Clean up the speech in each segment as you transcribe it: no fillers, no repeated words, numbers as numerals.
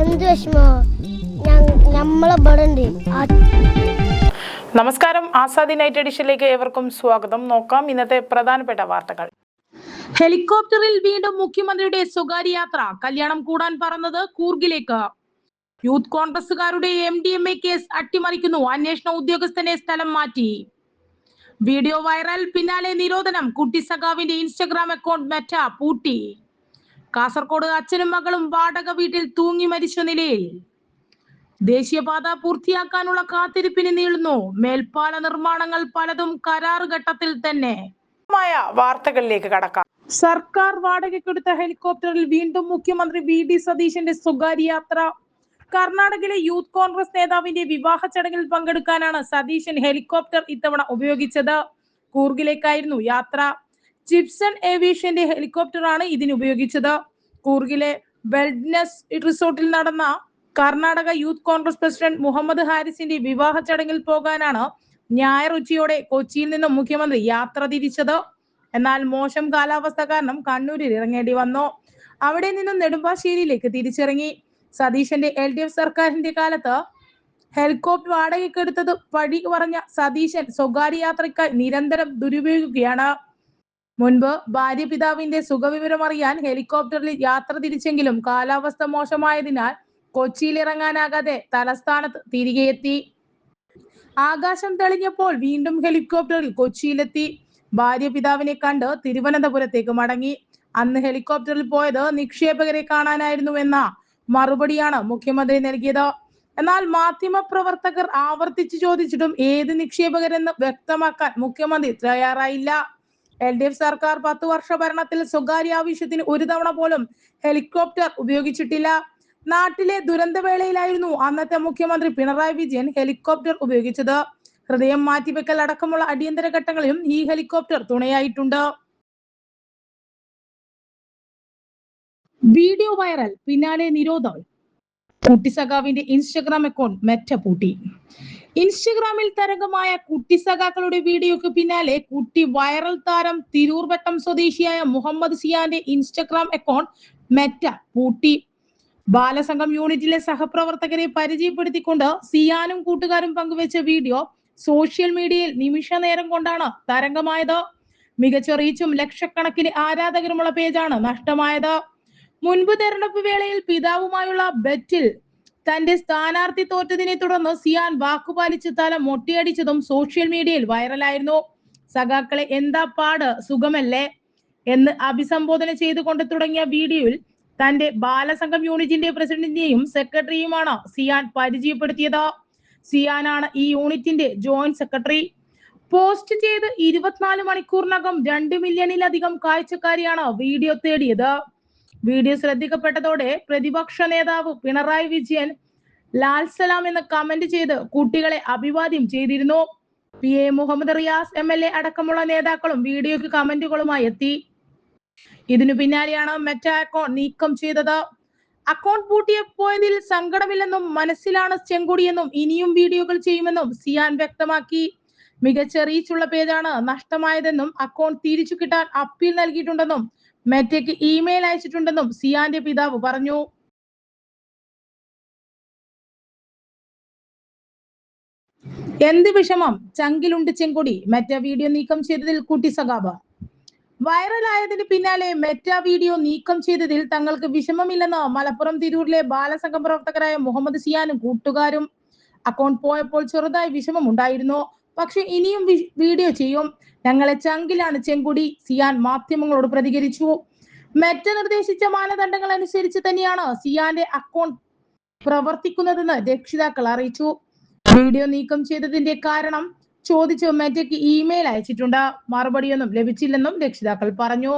എന്ത് വിഷമോ നമ്മളെ നമസ്കാരം, ആസാദി നൈറ്റ് എഡിഷനിലേക്ക് ഏവർക്കും സ്വാഗതം. നോക്കാം ഇന്നത്തെ പ്രധാനപ്പെട്ട വാർത്തകൾ. ഹെലികോപ്റ്ററിൽ വീണ്ടും മുഖ്യമന്ത്രിയുടെ സ്വകാര്യ യാത്ര. കല്യാണം കൂടാൻ പറന്നത് കൂർഗിലേക്ക്. യൂത്ത് കോൺഗ്രസുകാരുടെ MDMA കേസ് അട്ടിമറിക്കുന്നു. അന്വേഷണ ഉദ്യോഗസ്ഥനെ സ്ഥലം മാറ്റി. വീഡിയോ വൈറൽ, പിന്നാലെ നിരോധനം. കുട്ടി സഖാവിന്റെ ഇൻസ്റ്റഗ്രാം അക്കൗണ്ട് മെറ്റ പൂട്ടി. കാസർഗോഡ് അച്ഛനും മകളും വാടക വീട്ടിൽ തൂങ്ങി മരിച്ച നിലയിൽ. ദേശീയപാത പൂർത്തിയാക്കാനുള്ള കാത്തിരിപ്പിന് നീളുന്നു. മേൽപ്പാല നിർമ്മാണങ്ങൾ പലതും കരാർ ഘട്ടത്തിൽ തന്നെ. വാർത്തകളിലേക്ക് കടക്കാം. സർക്കാർ വാടകയ്ക്കെടുത്ത ഹെലികോപ്റ്ററിൽ വീണ്ടും മുഖ്യമന്ത്രി VD സതീശന്റെ സ്വകാര്യ യാത്ര. കർണാടകയിലെ യൂത്ത് കോൺഗ്രസ് നേതാവിന്റെ വിവാഹ ചടങ്ങിൽ പങ്കെടുക്കാനാണ് സതീശൻ ഹെലികോപ്റ്റർ ഇത്തവണ ഉപയോഗിച്ചത്. കൂർഗിലേക്കായിരുന്നു യാത്ര. ജിപ്സൺ ഏവിയേഷന്റെ ഹെലികോപ്റ്ററാണ് ഇതിന് ഉപയോഗിച്ചത്. കൂർഗിലെ വെൽനസ് റിസോർട്ടിൽ നടന്ന കർണാടക യൂത്ത് കോൺഗ്രസ് പ്രസിഡന്റ് മുഹമ്മദ് ഹാരിസിന്റെ വിവാഹ ചടങ്ങിൽ പോകാനാണ് ഞായർ ഉച്ചയോടെ കൊച്ചിയിൽ നിന്നും മുഖ്യമന്ത്രി യാത്ര തിരിച്ചത്. എന്നാൽ മോശം കാലാവസ്ഥ കാരണം കണ്ണൂരിൽ ഇറങ്ങേണ്ടി വന്നു. അവിടെ നിന്നും നെടുമ്പാശ്ശേരിയിലേക്ക് തിരിച്ചിറങ്ങി. സതീശന്റെ LDF സർക്കാരിന്റെ കാലത്ത് ഹെലികോപ്റ്റർ വാടകയ്ക്കെടുത്തത് പഴി പറഞ്ഞ സതീശൻ സ്വകാര്യ യാത്രയ്ക്കായി നിരന്തരം ദുരുപയോഗിക്കുകയാണ്. മുൻപ് ഭാര്യ പിതാവിന്റെ സുഖവിവരം അറിയാൻ ഹെലികോപ്റ്ററിൽ യാത്ര തിരിച്ചെങ്കിലും കാലാവസ്ഥ മോശമായതിനാൽ കൊച്ചിയിൽ ഇറങ്ങാനാകാതെ തലസ്ഥാനത്ത് തിരികെ എത്തി. ആകാശം തെളിഞ്ഞപ്പോൾ വീണ്ടും ഹെലികോപ്റ്ററിൽ കൊച്ചിയിലെത്തി. ഭാര്യ പിതാവിനെ കണ്ട് തിരുവനന്തപുരത്തേക്ക് മടങ്ങി. അന്ന് ഹെലികോപ്റ്ററിൽ പോയത് നിക്ഷേപകരെ കാണാനായിരുന്നു എന്ന മറുപടിയാണ് മുഖ്യമന്ത്രി നൽകിയത്. എന്നാൽ മാധ്യമപ്രവർത്തകർ ആവർത്തിച്ചു ചോദിച്ചിട്ടും ഏത് നിക്ഷേപകരെന്ന് വ്യക്തമാക്കാൻ മുഖ്യമന്ത്രി തയ്യാറായില്ല. LDF സർക്കാർ 10 വർഷ ഭരണത്തിൽ സ്വകാര്യ ആവശ്യത്തിന് ഒരു തവണ പോലും ഹെലികോപ്റ്റർ ഉപയോഗിച്ചിട്ടില്ല. നാട്ടിലെ ദുരന്തവേളയിലായിരുന്നു അന്നത്തെ മുഖ്യമന്ത്രി പിണറായി വിജയൻ ഹെലികോപ്റ്റർ ഉപയോഗിച്ചത്. ഹൃദയം മാറ്റിവെക്കൽ അടക്കമുള്ള അടിയന്തര ഘട്ടങ്ങളിലും ഈ ഹെലികോപ്റ്റർ തുണയായിട്ടുണ്ട്. വീഡിയോ വൈറൽ, പിന്നാലെ നിരോധനം. കുട്ടി സഖാവിന്റെ ഇൻസ്റ്റഗ്രാം അക്കൗണ്ട് മെറ്റ പൂട്ടി. ഇൻസ്റ്റഗ്രാമിൽ തരംഗമായ കുട്ടി സഖാക്കളുടെ വീഡിയോക്ക് പിന്നാലെ കുട്ടി വൈറൽ താരം തിരൂർ വട്ടം സ്വദേശിയായ മുഹമ്മദ് സിയാന്റെ ഇൻസ്റ്റഗ്രാം അക്കൗണ്ട് മെറ്റ പൂട്ടി. ബാലസംഘം യൂണിറ്റിലെ സഹപ്രവർത്തകരെ പരിചയപ്പെടുത്തിക്കൊണ്ട് സിയാനും കൂട്ടുകാരും പങ്കുവെച്ച വീഡിയോ സോഷ്യൽ മീഡിയയിൽ നിമിഷ നേരം കൊണ്ടാണ് തരംഗമായത്. മികച്ച റീച്ചും ലക്ഷക്കണക്കിന് ആരാധകരുമുള്ള പേജാണ് നഷ്ടമായത്. മുൻപ് തെരഞ്ഞെടുപ്പ് വേളയിൽ പിതാവുമായുള്ള ബെറ്റിൽ തന്റെ സ്ഥാനാർത്ഥി തോറ്റതിനെ തുടർന്ന് സിയാൻ വാക്കുപാലിച്ച് തല മൊട്ടിയടിച്ചതും സോഷ്യൽ മീഡിയയിൽ വൈറലായിരുന്നു. സഖാക്കളെ എന്താ പാട്, സുഖമല്ലേ എന്ന് അഭിസംബോധന ചെയ്തുകൊണ്ട് തുടങ്ങിയ വീഡിയോയിൽ തന്റെ ബാലസംഘം യൂണിറ്റിന്റെ പ്രസിഡന്റിനെയും സെക്രട്ടറിയുമാണ് സിയാൻ പരിചയപ്പെടുത്തിയത്. സിയാനാണ് ഈ യൂണിറ്റിന്റെ ജോയിന്റ് സെക്രട്ടറി. പോസ്റ്റ് ചെയ്ത് 24 മണിക്കൂറിനകം 2 മില്യണിലധികം കാഴ്ചക്കാരെയാണ് വീഡിയോ തേടിയത്. വീഡിയോ ശ്രദ്ധിക്കപ്പെട്ടതോടെ പ്രതിപക്ഷ നേതാവ് പിണറായി വിജയൻ ലാൽ സലാം എന്ന് കമന്റ് ചെയ്ത് കുട്ടികളെ അഭിവാദ്യം ചെയ്തിരുന്നു. PA മുഹമ്മദ് റിയാസ് MLA അടക്കമുള്ള നേതാക്കളും വീഡിയോക്ക് കമന്റുകളുമായി എത്തി. ഇതിനു പിന്നാലെയാണ് മെറ്റ അക്കൗണ്ട് നീക്കം ചെയ്തത്. അക്കൗണ്ട് പൂട്ടിപ്പോയതിൽ സങ്കടമില്ലെന്നും മനസ്സിലാണ് ചെങ്കൊടിയെന്നും ഇനിയും വീഡിയോകൾ ചെയ്യുമെന്നും സിയാൻ വ്യക്തമാക്കി. മികച്ച റീച്ചുള്ള പേജാണ് നഷ്ടമായതെന്നും അക്കൗണ്ട് തിരിച്ചു കിട്ടാൻ അപ്പീൽ നൽകിയിട്ടുണ്ടെന്നും മെറ്റയ്ക്ക് ഇമെയിൽ അയച്ചിട്ടുണ്ടെന്നും സിയാന്റെ പിതാവ് പറഞ്ഞു. എന്ത് വിഷമം, ചങ്കിലുണ്ട് ചെങ്കൊടി. മെറ്റ വീഡിയോ നീക്കം ചെയ്തതിൽ കുട്ടി സഖാബ്. വൈറലായതിന് പിന്നാലെ മെറ്റ വീഡിയോ നീക്കം ചെയ്തതിൽ തങ്ങൾക്ക് വിഷമമില്ലെന്ന് മലപ്പുറം തിരൂരിലെ ബാലസംഘം പ്രവർത്തകരായ മുഹമ്മദ് സിയാനും കൂട്ടുകാരും. അക്കൗണ്ട് പോയപ്പോൾ ചെറുതായി വിഷമമുണ്ടായിരുന്നു, പക്ഷെ ഇനിയും വീഡിയോ ചെയ്യും. ഞങ്ങളെ ചങ്കിലാണ് ചെങ്കുടി, സിയാൻ മാധ്യമങ്ങളോട് പ്രതികരിച്ചു. മെറ്റ നിർദ്ദേശിച്ച മാനദണ്ഡങ്ങൾ അനുസരിച്ച് തന്നെയാണ് സിയാന്റെ അക്കൗണ്ട് പ്രവർത്തിക്കുന്നതെന്ന് രക്ഷിതാക്കൾ അറിയിച്ചു. വീഡിയോ നീക്കം ചെയ്തതിന്റെ കാരണം ചോദിച്ച് മെറ്റയ്ക്ക് ഇമെയിൽ അയച്ചിട്ടുണ്ട്. മറുപടിയൊന്നും ലഭിച്ചില്ലെന്നും രക്ഷിതാക്കൾ പറഞ്ഞു.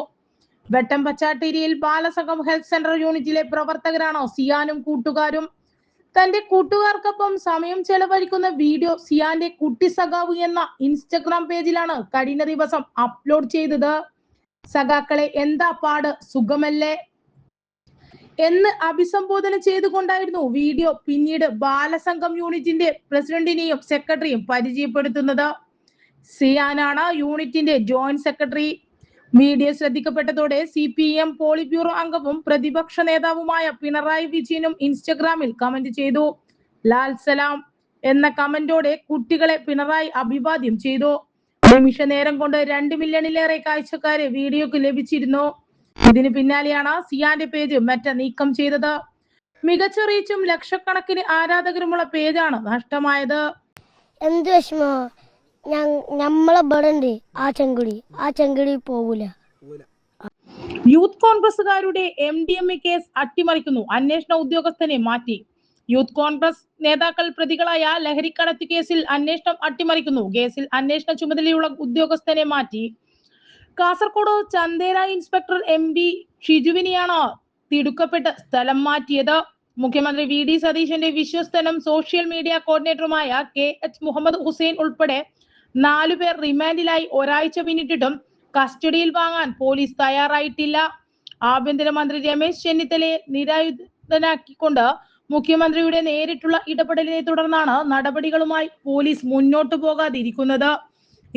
വെട്ടം പച്ചാട്ടേരിയിൽ ബാലസംഘം ഹെൽത്ത് സെന്റർ യൂണിറ്റിലെ പ്രവർത്തകരാണ് സിയാനും കൂട്ടുകാരും. തന്റെ കൂട്ടുകാർക്കൊപ്പം സമയം ചെലവഴിക്കുന്ന വീഡിയോ സിയാന്റെ കുട്ടി സഖാവ് എന്ന ഇൻസ്റ്റഗ്രാം പേജിലാണ് കഴിഞ്ഞ ദിവസം അപ്ലോഡ് ചെയ്തത്. സഖാക്കളെ എന്താ പാട്, സുഖമല്ലേ എന്ന് അഭിസംബോധന ചെയ്തുകൊണ്ടായിരുന്നു വീഡിയോ പിന്നീട് ബാലസംഘം യൂണിറ്റിന്റെ പ്രസിഡന്റിനെയും സെക്രട്ടറിയും പരിചയപ്പെടുത്തുന്നത്. സിയാനാണ് യൂണിറ്റിന്റെ ജോയിന്റ് സെക്രട്ടറി. വീഡിയോ ശ്രദ്ധിക്കപ്പെട്ടതോടെ CPM പോളിറ്റ് ബ്യൂറോ അംഗവും പ്രതിപക്ഷ നേതാവുമായ പിണറായി വിജയനും ഇൻസ്റ്റഗ്രാമിൽ കമന്റ് ചെയ്തു. ലാൽ സലാം എന്ന കമന്റോടെ കുട്ടികളെ പിണറായി അഭിവാദ്യം ചെയ്തു. നിമിഷ നേരം കൊണ്ട് 2 മില്യണിലേറെ കാഴ്ചക്കാരെ വീഡിയോക്ക് ലഭിച്ചിരുന്നു. ഇതിന് പിന്നാലെയാണ് സിയാന്റെ പേജ് മെറ്റ നീക്കം ചെയ്തത്. മികച്ച റീച്ചും ലക്ഷക്കണക്കിന് ആരാധകരുമുള്ള പേജാണ് നഷ്ടമായത്. എന്ത് വിഷമോ, നമ്മളെ ബടുണ്ട് ആ ചെങ്കുടി പോകൂല. യൂത്ത് കോൺഗ്രസുകാരുടെ MDMA കേസ് അട്ടിമറിക്കുന്നു, അന്വേഷണ ഉദ്യോഗസ്ഥനെ മാറ്റി. യൂത്ത് കോൺഗ്രസ് നേതാക്കൾ പ്രതികളായ ലഹരിക്കടത്ത് കേസിൽ അന്വേഷണം അട്ടിമറിക്കുന്നു. കേസിൽ അന്വേഷണ ചുമതലയുള്ള ഉദ്യോഗസ്ഥനെ മാറ്റി. കാസർഗോഡ് ചന്ദേര ഇൻസ്പെക്ടർ MB ഷിജുവിനെയാണ് തിടുക്കപ്പെട്ട് സ്ഥലം മാറ്റിയത്. മുഖ്യമന്ത്രി VD സതീശന്റെ വിശ്വസ്തനും സോഷ്യൽ മീഡിയ കോർഡിനേറ്ററുമായ KH മുഹമ്മദ് ഹുസൈൻ ഉൾപ്പെടെ 4 പേർ റിമാൻഡിലായി ഒരാഴ്ച പിന്നിട്ടിട്ടും കസ്റ്റഡിയിൽ വാങ്ങാൻ പോലീസ് തയ്യാറായിട്ടില്ല. ആഭ്യന്തരമന്ത്രി രമേശ് ചെന്നിത്തലയെ നിരായുധനാക്കിക്കൊണ്ട് മുഖ്യമന്ത്രിയുടെ നേരിട്ടുള്ള ഇടപെടലിനെ തുടർന്നാണ് നടപടികളുമായി പോലീസ് മുന്നോട്ടു പോകാതിരിക്കുന്നത്.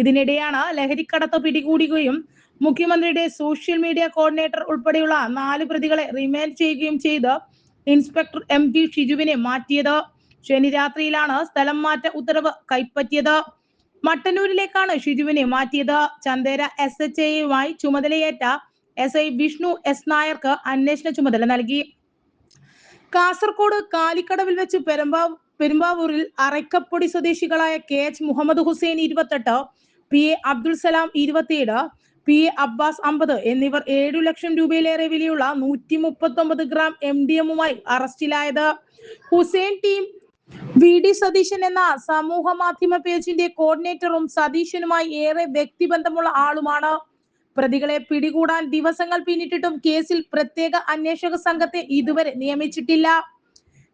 ഇതിനിടെയാണ് ലഹരിക്കടത്ത് പിടികൂടുകയും മുഖ്യമന്ത്രിയുടെ സോഷ്യൽ മീഡിയ കോർഡിനേറ്റർ ഉൾപ്പെടെയുള്ള 4 പ്രതികളെ റിമാൻഡ് ചെയ്യുകയും ചെയ്ത് ഇൻസ്പെക്ടർ MB ഷിജുവിനെ മാറ്റിയത്. ശനി രാത്രിയിലാണ് സ്ഥലം മാറ്റ ഉത്തരവ് കൈപ്പറ്റിയത്. മട്ടന്നൂരിലേക്കാണ് ഷിജുവിനെ മാറ്റിയത്. ചന്ദേര SHAയുമായി ചുമതലയേറ്റ SI വിഷ്ണു S നായർക്ക് അന്വേഷണ ചുമതല നൽകി. കാസർഗോഡ് കാലിക്കടവിൽ വെച്ച് പെരുമ്പാവൂരിൽ അറയ്ക്കപ്പൊടി സ്വദേശികളായ KH Muhammad Hussain 28, PA Abdul Salam 27, PA Abbas 50 എന്നിവർ 7 ലക്ഷം രൂപയിലേറെ വിലയുള്ള 139 ഗ്രാം MDMയുമായി അറസ്റ്റിലായത്. ഹുസൈൻ ടീം VD സതീശൻ എന്ന സമൂഹ മാധ്യമ പേജിന്റെ കോർഡിനേറ്ററും സതീശനുമായി ഏറെ വ്യക്തിബന്ധമുള്ള ആളുമാണ്. പ്രതികളെ പിടികൂടാൻ ദിവസങ്ങൾ പിന്നിട്ടിട്ടും കേസിൽ പ്രത്യേക അന്വേഷക സംഘത്തെ ഇതുവരെ നിയമിച്ചിട്ടില്ല.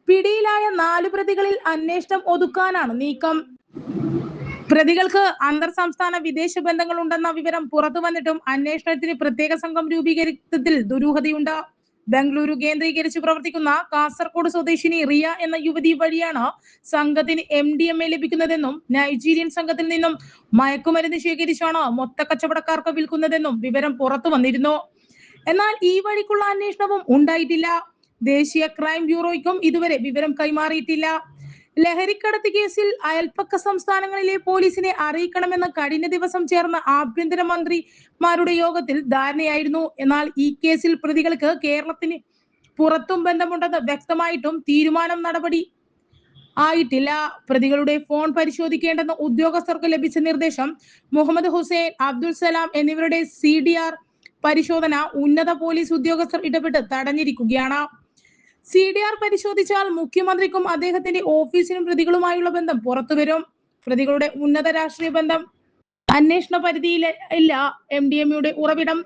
പിടിയിലായ 4 പ്രതികളിൽ അന്വേഷണം ഒതുക്കാനാണ് നീക്കം. പ്രതികൾക്ക് അന്തർ സംസ്ഥാന വിദേശ ബന്ധങ്ങൾ ഉണ്ടെന്ന വിവരം പുറത്തു വന്നിട്ടും അന്വേഷണത്തിന് പ്രത്യേക സംഘം രൂപീകരിച്ചതിൽ ദുരൂഹതയുണ്ട്. ബംഗളൂരു കേന്ദ്രീകരിച്ച് പ്രവർത്തിക്കുന്ന കാസർഗോഡ് സ്വദേശിനി റിയ എന്ന യുവതി വഴിയാണ് സംഘത്തിന് MDMA ലഭിക്കുന്നതെന്നും നൈജീരിയൻ സംഘത്തിൽ നിന്നും മയക്കുമരുന്ന് ശേഖരിച്ചാണ് മൊത്ത കച്ചവടക്കാർക്ക് വിൽക്കുന്നതെന്നും വിവരം പുറത്തു വന്നിരുന്നു. എന്നാൽ ഈ വഴിക്കുള്ള അന്വേഷണവും ഉണ്ടായിട്ടില്ല. ദേശീയ ക്രൈം ബ്യൂറോയ്ക്കും ഇതുവരെ വിവരം കൈമാറിയിട്ടില്ല. ലഹരിക്കടത്ത് കേസിൽ അയൽപ്പക്ക സംസ്ഥാനങ്ങളിലെ പോലീസിനെ അറിയിക്കണമെന്ന് കഴിഞ്ഞ ദിവസം ചേർന്ന ആഭ്യന്തരമന്ത്രിമാരുടെ യോഗത്തിൽ ധാരണയായിരുന്നു. എന്നാൽ ഈ കേസിൽ പ്രതികൾക്ക് കേരളത്തിന് പുറത്തും ബന്ധമുണ്ടെന്ന് വ്യക്തമായിട്ടും നടപടി ആയിട്ടില്ല. പ്രതികളുടെ ഫോൺ പരിശോധിക്കേണ്ടെന്ന ഉദ്യോഗസ്ഥർക്ക് ലഭിച്ച നിർദ്ദേശം മുഹമ്മദ് ഹുസൈൻ, അബ്ദുൽ സലാം എന്നിവരുടെ CDR പരിശോധന ഉന്നത പോലീസ് ഉദ്യോഗസ്ഥർ ഇടപെട്ട് തടഞ്ഞിരിക്കുകയാണ്. CDR പരിശോധിച്ചാൽ മുഖ്യമന്ത്രിക്കും അദ്ദേഹത്തിന്റെ ഓഫീസിനും പ്രതികളുമായുള്ള ബന്ധം പുറത്തുവരും. പ്രതികളുടെ ഉന്നത രാഷ്ട്രീയ ബന്ധം അന്വേഷണ പരിധിയിൽ ഇല്ല. MDMയുടെ ഉറവിടം,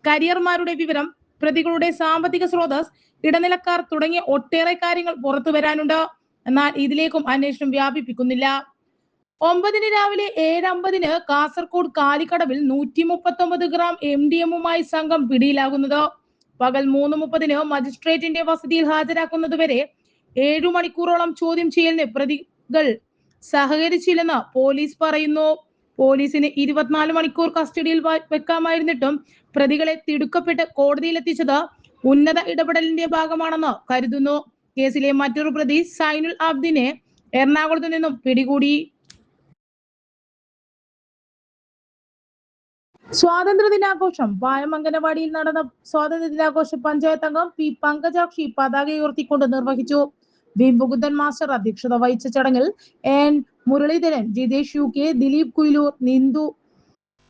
കരിയർമാരുടെ വിവരം, പ്രതികളുടെ സാമ്പത്തിക സ്രോതസ്, ഇടനിലക്കാർ തുടങ്ങിയ ഒട്ടേറെ കാര്യങ്ങൾ പുറത്തു വരാനുണ്ട്. എന്നാൽ ഇതിലേക്കും അന്വേഷണം വ്യാപിപ്പിക്കുന്നില്ല. 9 രാവിലെ 7:50 കാസർഗോഡ് കാലിക്കടവിൽ 139 ഗ്രാം MDMയുമായി സംഘം പിടിയിലാകുന്നത്. പകൽ 3:30 മജിസ്ട്രേറ്റിന്റെ വസതിയിൽ ഹാജരാക്കുന്നതുവരെ 7 മണിക്കൂറോളം ചോദ്യം ചെയ്യലിന് പ്രതികൾ സഹകരിച്ചില്ലെന്ന് പോലീസ് പറയുന്നു. പോലീസിന് 24 മണിക്കൂർ കസ്റ്റഡിയിൽ വെക്കാമായിരുന്നിട്ടും പ്രതികളെ തിടുക്കപ്പെട്ട് കോടതിയിലെത്തിച്ചത് ഉന്നത ഇടപെടലിന്റെ ഭാഗമാണെന്ന് കരുതുന്നു. കേസിലെ മറ്റൊരു പ്രതി സൈനുൽ ആബ്ദിനെ എറണാകുളത്തു നിന്നും പിടികൂടി. സ്വാതന്ത്ര്യ ദിനാഘോഷം പായം അംഗനവാടിയിൽ നടന്ന സ്വാതന്ത്ര്യ ദിനാഘോഷ പഞ്ചായത്ത് അംഗം P പങ്കജാക്ഷി പതാക ഉയർത്തിക്കൊണ്ട് നിർവഹിച്ചു. V മുകുന്ദൻ മാസ്റ്റർ അധ്യക്ഷത വഹിച്ച ചടങ്ങിൽ N മുരളീധരൻ, ജിതേഷ് UK, ദിലീപ് കുയിലൂർ,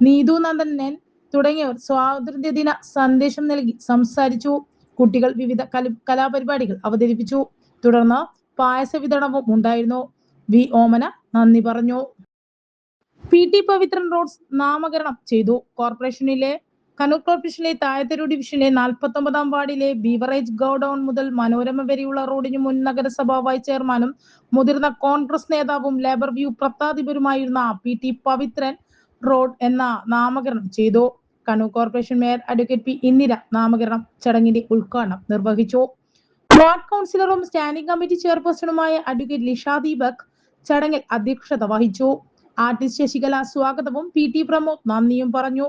നീതു നന്ദനൻ തുടങ്ങിയവർ സ്വാതന്ത്ര്യ ദിന സന്ദേശം നൽകി സംസാരിച്ചു. കുട്ടികൾ വിവിധ കലാപരിപാടികൾ അവതരിപ്പിച്ചു. തുടർന്ന് പായസ വിതരണവും ഉണ്ടായിരുന്നു. V ഓമന നന്ദി പറഞ്ഞു. PT പവിത്രൻ റോഡ്സ് നാമകരണം ചെയ്തു. കണ്ണൂർ കോർപ്പറേഷനിലെ താഴത്തെരു ഡിവിഷനിലെ 49-ാം വാർഡിലെ ബീവറേജ് ഗോഡൌൺ മുതൽ മനോരമ വരെയുള്ള റോഡിന് മുൻ നഗരസഭാ വൈസ് ചെയർമാനും മുതിർന്ന കോൺഗ്രസ് നേതാവും ലേബർ വ്യൂ പത്രാധിപരുമായിരുന്ന PT പവിത്രൻ റോഡ് എന്ന നാമകരണം ചെയ്തു. Kannur corporation mayor advocate P Indira നാമകരണം ചടങ്ങിന്റെ ഉദ്ഘാടനം നിർവഹിച്ചു. വാർഡ് കൗൺസിലറും സ്റ്റാൻഡിംഗ് കമ്മിറ്റി ചെയർപേഴ്സണുമായ അഡ്വക്കേറ്റ് ലിഷ ദീപക് ചടങ്ങിൽ അധ്യക്ഷത വഹിച്ചു. ആർട്ടിസ്റ്റ് ശശികല സ്വാഗതവും PT പ്രമോദ് നന്ദിയും പറഞ്ഞു.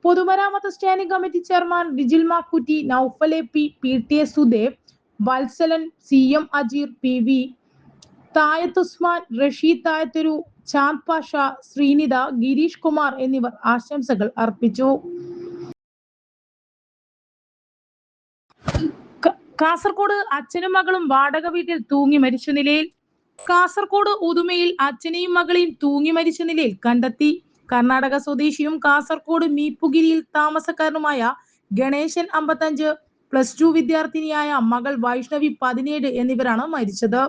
പൊതുമരാമത്ത് standing committee chairman Vijil Makkutty, Noufal AP, PT Sudev, Valsalan, CM Ajeer, PV Thayath Usman, Rasheed തായത്തൊരു, ചാന്ദ് പാഷ, ശ്രീനിത, ഗിരീഷ് കുമാർ എന്നിവർ ആശംസകൾ അർപ്പിച്ചു. കാസർഗോഡ് അച്ഛനും മകളും വാടക വീട്ടിൽ തൂങ്ങി മരിച്ച നിലയിൽ. കാസർഗോഡ് ഉദുമയിൽ അച്ഛനെയും മകളെയും തൂങ്ങി മരിച്ച നിലയിൽ കണ്ടെത്തി. കർണാടക സ്വദേശിയും കാസർഗോഡ് മീപ്പുഗിരിയിൽ താമസക്കാരനുമായ ഗണേശൻ 55, +2 വിദ്യാർത്ഥിനിയായ മകൾ വൈഷ്ണവി 17 എന്നിവരാണ് മരിച്ചത്.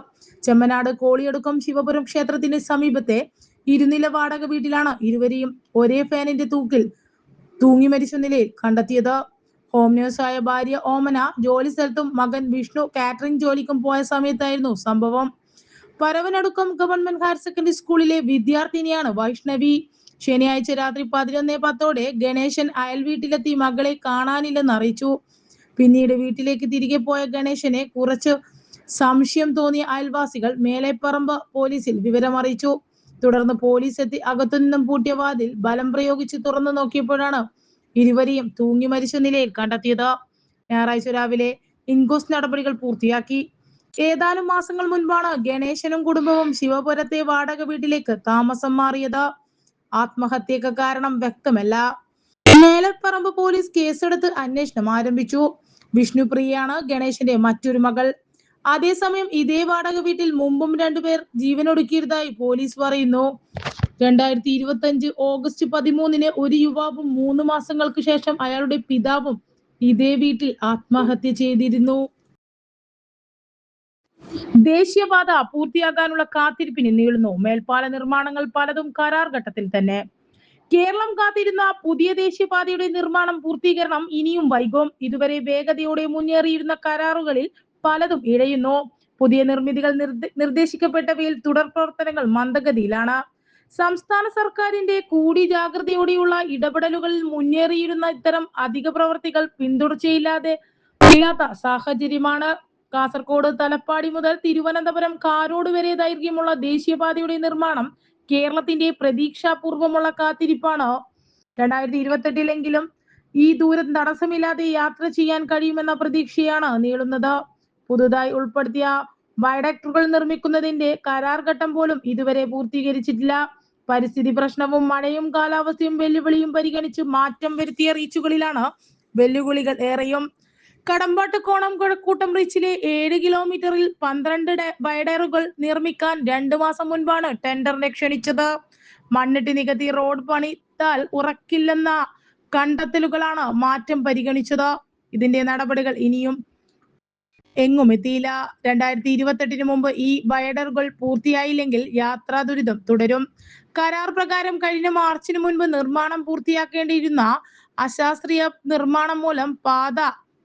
ചെമ്മനാട് കോളിയടുക്കം ശിവപുരം ക്ഷേത്രത്തിന് സമീപത്തെ ഇരുനില വാടക വീട്ടിലാണ് ഇരുവരെയും ഒരേ ഫാനിന്റെ തൂക്കിൽ തൂങ്ങി മരിച്ച നിലയിൽ കണ്ടെത്തിയത്. ഹോം നേഴ്സായ ഭാര്യ ഓമന ജോലി സ്ഥലത്തും മകൻ വിഷ്ണു കാറ്ററിംഗ് ജോലിക്കും പോയ സമയത്തായിരുന്നു സംഭവം. പരവനടുക്കം ഗവൺമെന്റ് ഹയർ സെക്കൻഡറി സ്കൂളിലെ വിദ്യാർത്ഥിനിയാണ് വൈഷ്ണവി. ശനിയാഴ്ച രാത്രി 11:10 ഗണേശൻ അയൽ വീട്ടിലെത്തി മകളെ കാണാനില്ലെന്ന് അറിയിച്ചു. പിന്നീട് വീട്ടിലേക്ക് തിരികെ പോയ ഗണേശനെ കുറച്ച് സംശയം തോന്നിയ അയൽവാസികൾ മേലെപ്പറമ്പ് പോലീസിൽ വിവരമറിയിച്ചു. തുടർന്ന് പോലീസ് എത്തി അകത്തുനിന്നും പൂട്ടിയ വാതിൽ ബലം പ്രയോഗിച്ച് തുറന്നു നോക്കിയപ്പോഴാണ് ഇരുവരെയും തൂങ്ങി മരിച്ച നിലയിൽ കണ്ടെത്തിയത്. ഞായറാഴ്ച രാവിലെ ഇൻക്വസ്റ്റ് നടപടികൾ പൂർത്തിയാക്കി. ഏതാനും മാസങ്ങൾ മുൻപാണ് ഗണേശനും കുടുംബവും ശിവപുരത്തെ വാടക വീട്ടിലേക്ക് താമസം മാറിയത്. ആത്മഹത്യക്ക് കാരണം വ്യക്തമല്ല. മേലെപ്പറമ്പ് പോലീസ് കേസെടുത്ത് അന്വേഷണം ആരംഭിച്ചു. വിഷ്ണുപ്രിയയാണ് ഗണേശന്റെ മറ്റൊരു മകൾ. അതേസമയം ഇതേ വാടക വീട്ടിൽ മുമ്പും 2 പേർ ജീവനൊടുക്കിയതായി പോലീസ് പറയുന്നു. 2025 ഓഗസ്റ്റ് 13 ഒരു യുവാവും 3 മാസങ്ങൾക്ക് ശേഷം അയാളുടെ പിതാവും ഇതേ വീട്ടിൽ ആത്മഹത്യ ചെയ്തിരുന്നു. ദേശീയപാത പൂർത്തിയാകാനുള്ള കാത്തിരിപ്പിന് നീളുന്നു. മേൽപ്പാല നിർമ്മാണങ്ങൾ പലതും കരാർ ഘട്ടത്തിൽ തന്നെ. കേരളം കാത്തിരുന്ന പുതിയ ദേശീയപാതയുടെ നിർമ്മാണം പൂർത്തീകരണം ഇനിയും വൈകും. ഇതുവരെ വേഗതയോടെ മുന്നേറിയിരുന്ന കരാറുകളിൽ പലതും ഇഴയുന്നു. പുതിയ നിർമ്മിതികൾ നിർദ്ദേശിക്കപ്പെട്ടവയിൽ തുടർ പ്രവർത്തനങ്ങൾ മന്ദഗതിയിലാണ്. സംസ്ഥാന സർക്കാരിന്റെ കൂടി ജാഗ്രതയോടെയുള്ള ഇടപെടലുകളിൽ മുന്നേറിയിരുന്ന ഇത്തരം അധിക പ്രവർത്തികൾ പിന്തുടർച്ചയില്ലാത്ത സാഹചര്യമാണ്. കാസർഗോഡ് തലപ്പാടി മുതൽ തിരുവനന്തപുരം കാരോട് വരെ ദൈർഘ്യമുള്ള ദേശീയപാതയുടെ നിർമ്മാണം കേരളത്തിന്റെ പ്രതീക്ഷാപൂർവമുള്ള കാത്തിരിപ്പാണ്. 2028-ലെങ്കിലും ഈ ദൂരം തടസ്സമില്ലാതെ യാത്ര ചെയ്യാൻ കഴിയുമെന്ന പ്രതീക്ഷയാണ് നീളുന്നത്. പുതുതായി ഉൾപ്പെടുത്തിയ വയഡക്റ്റുകൾ നിർമ്മിക്കുന്നതിന്റെ കരാർ ഘട്ടം പോലും ഇതുവരെ പൂർത്തീകരിച്ചിട്ടില്ല. പരിസ്ഥിതി പ്രശ്നവും മഴയും കാലാവസ്ഥയും വെല്ലുവിളിയും പരിഗണിച്ച് മാറ്റം വരുത്തിയ റീച്ചുകളിലാണ് വെല്ലുവിളികൾ ഏറെയും. കടമ്പാട്ടുകോണം കഴക്കൂട്ടം റീച്ചിലെ 7 കിലോമീറ്ററിൽ 12 വയഡറുകൾ നിർമ്മിക്കാൻ 2 മാസം മുൻപാണ് ടെൻഡറിനെ ക്ഷണിച്ചത്. മണ്ണിട്ട് നികത്തി റോഡ് പണിതാൽ ഉറക്കില്ലെന്ന കണ്ടെത്തലുകളാണ് മാറ്റം പരിഗണിച്ചത്. ഇതിന്റെ നടപടികൾ ഇനിയും എങ്ങും എത്തിയില്ല. 2028 മുമ്പ് ഈ വയഡറുകൾ പൂർത്തിയായില്ലെങ്കിൽ യാത്രാ ദുരിതം തുടരും. കരാർ പ്രകാരം കഴിഞ്ഞ മാർച്ചിന് മുൻപ് നിർമ്മാണം പൂർത്തിയാക്കേണ്ടിയിരുന്ന അശാസ്ത്രീയ നിർമ്മാണം മൂലം പാത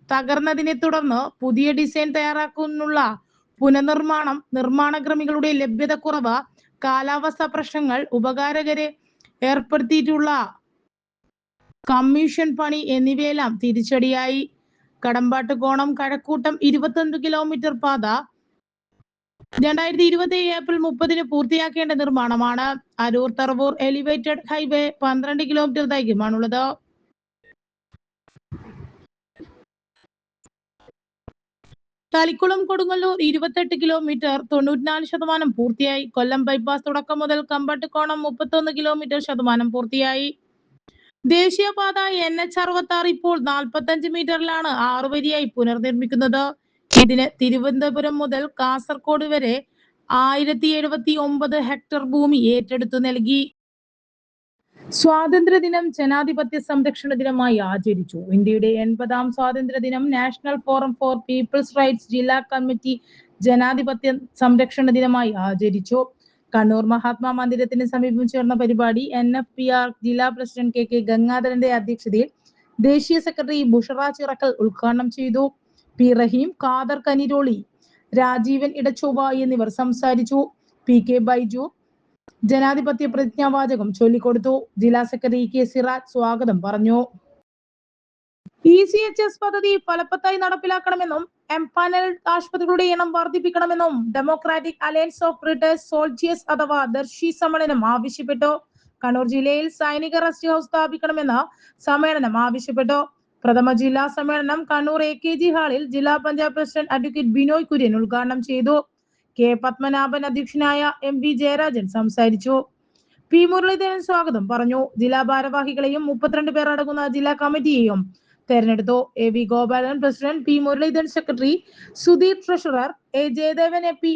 തകർന്നതിനെ തുടർന്ന് പുതിയ ഡിസൈൻ തയ്യാറാക്കാനുള്ള പുനർനിർമ്മാണം, നിർമ്മാണക്രമികളുടെ ലഭ്യതക്കുറവ്, കാലാവസ്ഥാ പ്രശ്നങ്ങൾ, ഉപകാരകരെ ഏർപ്പെടുത്തിയിട്ടുള്ള കമ്മീഷൻ പണി എന്നിവയെല്ലാം തിരിച്ചടിയായി. കടമ്പാട്ടുകോണം കഴക്കൂട്ടം 21 കിലോമീറ്റർ പാത 2027 ഏപ്രിൽ 30 പൂർത്തിയാക്കേണ്ട നിർമ്മാണമാണ്. Aroor Tharavoor elevated highway 12 kilometre ദൈർഘ്യമാണുള്ളത്. തളിക്കുളം കൊടുങ്ങല്ലൂർ 28 കിലോമീറ്റർ 94% പൂർത്തിയായി. കൊല്ലം ബൈപ്പാസ് തുടക്കം മുതൽ കമ്പട്ടുകോണം 31 കിലോമീറ്റർ ശതമാനം പൂർത്തിയായി. ദേശീയപാത NH 66 ഇപ്പോൾ 45 മീറ്ററിലാണ് 6 വരിയായി പുനർനിർമ്മിക്കുന്നത്. ഇതിന് തിരുവനന്തപുരം മുതൽ കാസർഗോഡ് വരെ 1079 ഹെക്ടർ ഭൂമി ഏറ്റെടുത്തു നൽകി. സ്വാതന്ത്ര്യദിനം ജനാധിപത്യ സംരക്ഷണ ദിനമായി ആചരിച്ചു. ഇന്ത്യയുടെ 80ാം സ്വാതന്ത്ര്യദിനം national forum for people's rights ജില്ലാ കമ്മിറ്റി ജനാധിപത്യ സംരക്ഷണ ദിനമായി ആചരിച്ചു. കണ്ണൂർ മഹാത്മാ മന്ദിരത്തിന് സമീപം ചേർന്ന പരിപാടി NFPR ജില്ലാ പ്രസിഡന്റ് KK ഗംഗാധരന്റെ അധ്യക്ഷതയിൽ ദേശീയ സെക്രട്ടറി ബുഷറ ചിറക്കൽ ഉദ്ഘാടനം ചെയ്തു. P റഹീം, ഖാദർ കനിരോളി, രാജീവൻ ഇടച്ചൊവ്വ എന്നിവർ സംസാരിച്ചു. PK ബൈജു ജനാധിപത്യ പ്രതിജ്ഞാവാചകം ചൊല്ലിക്കൊടുത്തു. ജില്ലാ സെക്രട്ടറി K സിറാജ് സ്വാഗതം പറഞ്ഞു. ECHS പദ്ധതി ഫലവത്തായി നടപ്പിലാക്കണമെന്നും എംപാനൽഡ് ആശുപത്രികളുടെ എണ്ണം വർദ്ധിപ്പിക്കണമെന്നും democratic alliance of retired soldiers അഥവാ ദർശി സമ്മേളനം ആവശ്യപ്പെട്ടു. കണ്ണൂർ ജില്ലയിൽ സൈനിക റെസ്റ്റ് ഹൗസ് സ്ഥാപിക്കണമെന്ന് സമ്മേളനം ആവശ്യപ്പെട്ടു. പ്രഥമ ജില്ലാ സമ്മേളനം കണ്ണൂർ AKG ഹാളിൽ ജില്ലാ പഞ്ചായത്ത് പ്രസിഡന്റ് അഡ്വക്കേറ്റ് ബിനോയ് കുര്യൻ ഉദ്ഘാടനം ചെയ്തു. K പത്മനാഭൻ അധ്യക്ഷനായ MV ജയരാജൻ സംസാരിച്ചു. P മുരളീധരൻ സ്വാഗതം പറഞ്ഞു. ജില്ലാ ഭാരവാഹികളെയും 32 പേർ അടങ്ങുന്ന ജില്ലാ കമ്മിറ്റിയെയും തെരഞ്ഞെടുത്തു. AV Gopalan president, P Muraleedharan secretary, Sudheer treasurer, A Jayadevan AP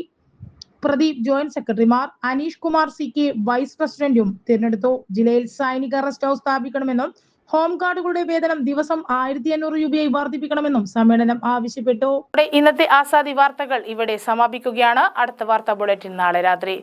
Pradeep joint സെക്രട്ടറിമാർ, അനീഷ് കുമാർ CK വൈസ് പ്രസിഡന്റും തിരഞ്ഞെടുത്തു. ജില്ലയിൽ സൈനിക റെസ്റ്റ് ഹൗസ് സ്ഥാപിക്കണമെന്നും ഹോം ഗാർഡുകളുടെ വേതനം ദിവസം 1500 രൂപയായി വർദ്ധിപ്പിക്കണമെന്നും സമ്മേളനം ആവശ്യപ്പെട്ടു. ഇന്നത്തെ ആസാദി വാർത്തകൾ ഇവിടെ സമാപിക്കുകയാണ്. അടുത്ത വാർത്താ ബുള്ളറ്റിൻ നാളെ രാത്രി.